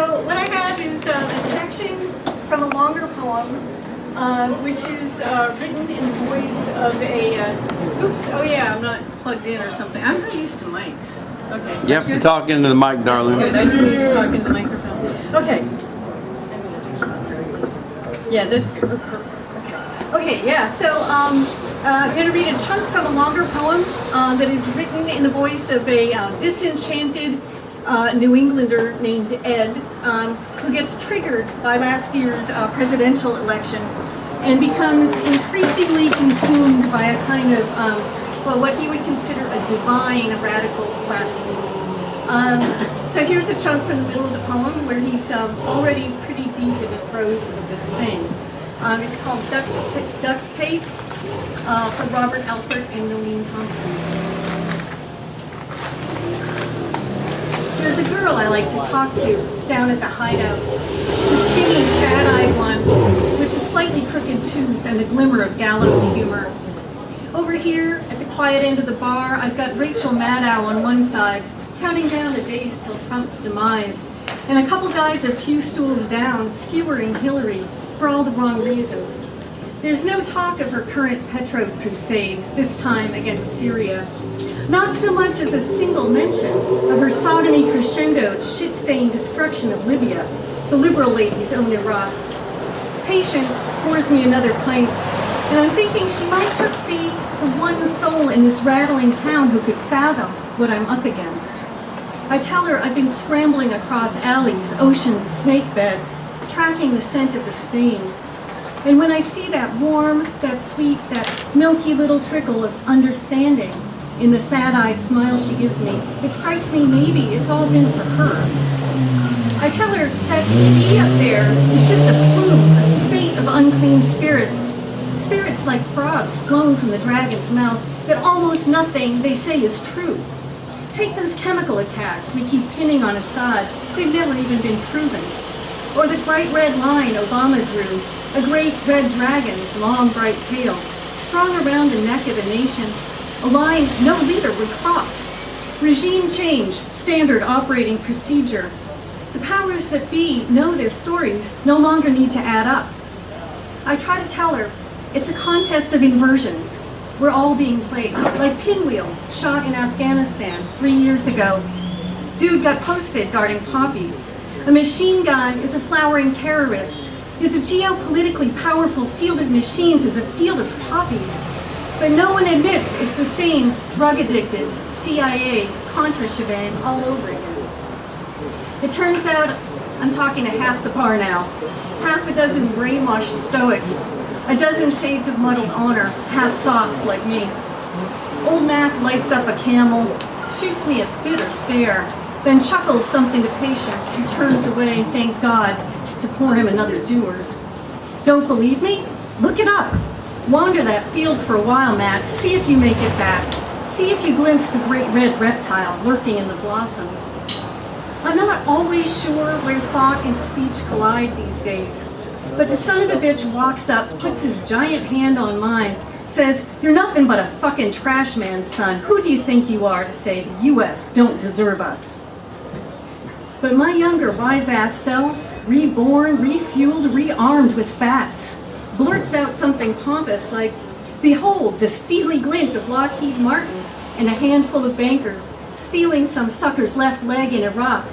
So what I have is a section from a longer poem, which is written in the voice of a, oops, oh yeah, I'm not plugged in or something. I'm not used to mics. Okay. You have to talk into the mic, darling. That's good, I do need to talk into the microphone. Okay. Yeah, that's good. Okay, yeah, so I'm going to read a chunk from a longer poem that is written in the voice of a disenchanted New Englander named Ed, who gets triggered by last year's presidential election and becomes increasingly consumed by a kind of, well, what he would consider a divine radical quest. So here's a chunk from the middle of the poem where he's already pretty deep in the throes of this thing. It's called Duct Tape from Robert Alpert and Nolene Thompson. There's a girl I like to talk to down at the hideout. The skinny, sad-eyed one with the slightly crooked tooth and the glimmer of gallows humor. Over here, at the quiet end of the bar, I've got Rachel Maddow on one side, counting down the days till Trump's demise, and a couple guys a few stools down, skewering Hillary for all the wrong reasons. There's no talk of her current petro crusade, this time against Syria. Not so much as a single mention of her sodomy crescendoed, shit-stained destruction of Libya, the liberal lady's own Iraq. Patience pours me another pint, and I'm thinking she might just be the one soul in this rattling town who could fathom what I'm up against. I tell her I've been scrambling across alleys, oceans, snake beds, tracking the scent of the stained. And when I see that warm, that sweet, that milky little trickle of understanding in the sad-eyed smile she gives me, it strikes me maybe it's all been for her. I tell her that TV up there is just a plume, a spate of unclean spirits, spirits like frogs flown from the dragon's mouth, that almost nothing they say is true. Take those chemical attacks we keep pinning on Assad, they've never even been proven. Or the bright red line Obama drew, a great red dragon's long bright tail, strung around the neck of a nation, a line no leader would cross. Regime change, standard operating procedure. The powers that be know their stories no longer need to add up. I try to tell her it's a contest of inversions. We're all being played, like Pinwheel, shot in Afghanistan 3 years ago. Dude got posted guarding poppies. A machine gun is a flowering terrorist. Is a geopolitically powerful field of machines is a field of poppies. But no one admits it's the same drug-addicted CIA Contra shebang all over again. It turns out I'm talking to half the bar now. Half a dozen brainwashed stoics. A dozen shades of muddled honor, half-sauced like me. Old Mac lights up a Camel, shoots me a bitter stare, then chuckles something to Patience, who turns away, thank God, to pour him another Dewar's. Don't believe me? Look it up. Wander that field for a while, Mac. See if you make it back. See if you glimpse the great red reptile lurking in the blossoms. I'm not always sure where thought and speech collide these days. But the son of a bitch walks up, puts his giant hand on mine, says, "You're nothing but a fucking trash man, son. Who do you think you are to say the U.S. don't deserve us?" But my younger wise-ass self, reborn, refueled, rearmed with facts, blurts out something pompous like, "Behold the steely glint of Lockheed Martin and a handful of bankers stealing some sucker's left leg in Iraq.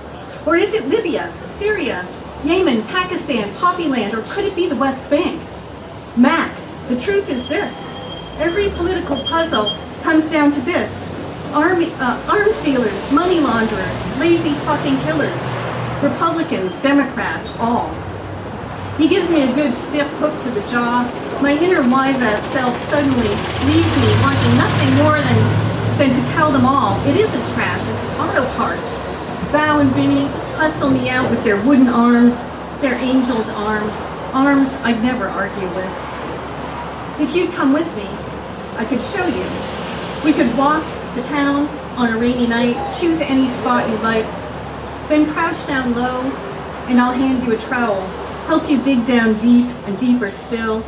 Or is it Libya, Syria, Yemen, Pakistan, Poppyland, or could it be the West Bank? Mac, the truth is this. Every political puzzle comes down to this. Arms dealers, money launderers, lazy fucking killers, Republicans, Democrats, all." He gives me a good stiff hook to the jaw. My inner wise-ass self suddenly leaves me wanting nothing more than to tell them all, it isn't trash, it's auto parts. Bow and Vinny hustle me out with their wooden arms, their angels' arms, arms I'd never argue with. If you'd come with me, I could show you. We could walk the town on a rainy night, choose any spot you like, then crouch down low, and I'll hand you a trowel, help you dig down deep and deeper still,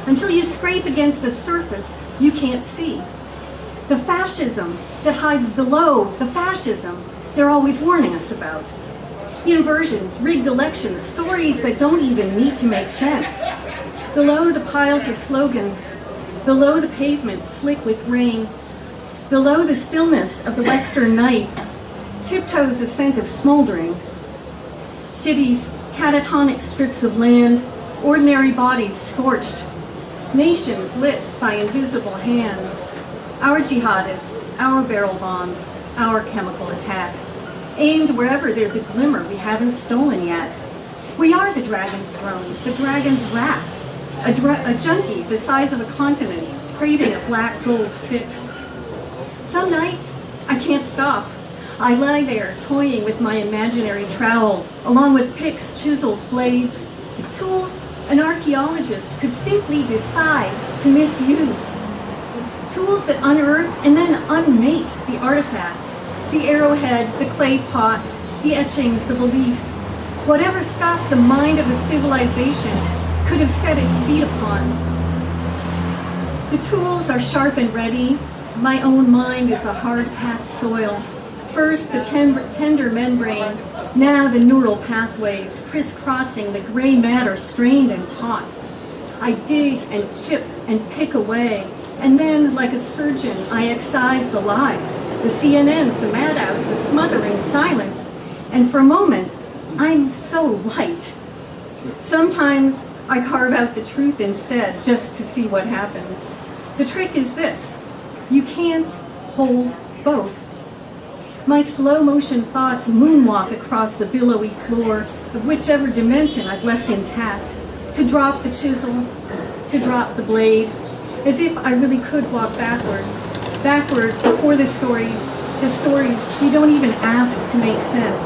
until you scrape against a surface you can't see. The fascism that hides below the fascism they're always warning us about. Inversions, rigged elections, stories that don't even need to make sense. Below the piles of slogans, below the pavement slick with rain, below the stillness of the western night, tiptoes a scent of smoldering. Cities, catatonic strips of land, ordinary bodies scorched, nations lit by invisible hands. Our jihadists, our barrel bombs, our chemical attacks, aimed wherever there's a glimmer we haven't stolen yet. We are the dragon's thrones, the dragon's wrath, a junkie the size of a continent, craving a black gold fix. Some nights, I can't stop. I lie there toying with my imaginary trowel, along with picks, chisels, blades, tools an archaeologist could simply decide to misuse. Tools that unearth and then unmake the artifact, the arrowhead, the clay pot, the etchings, the beliefs, whatever stuff the mind of a civilization could have set its feet upon. The tools are sharp and ready. My own mind is the hard-packed soil. First the tender membrane, now the neural pathways, crisscrossing the gray matter strained and taut. I dig and chip and pick away, and then, like a surgeon, I excise the lies, the CNNs, the mad-outs, the smothering silence, and for a moment, I'm so light. Sometimes I carve out the truth instead, just to see what happens. The trick is this: you can't hold both. My slow-motion thoughts moonwalk across the billowy floor of whichever dimension I've left intact, to drop the chisel, to drop the blade, as if I really could walk backward before the stories you don't even ask to make sense.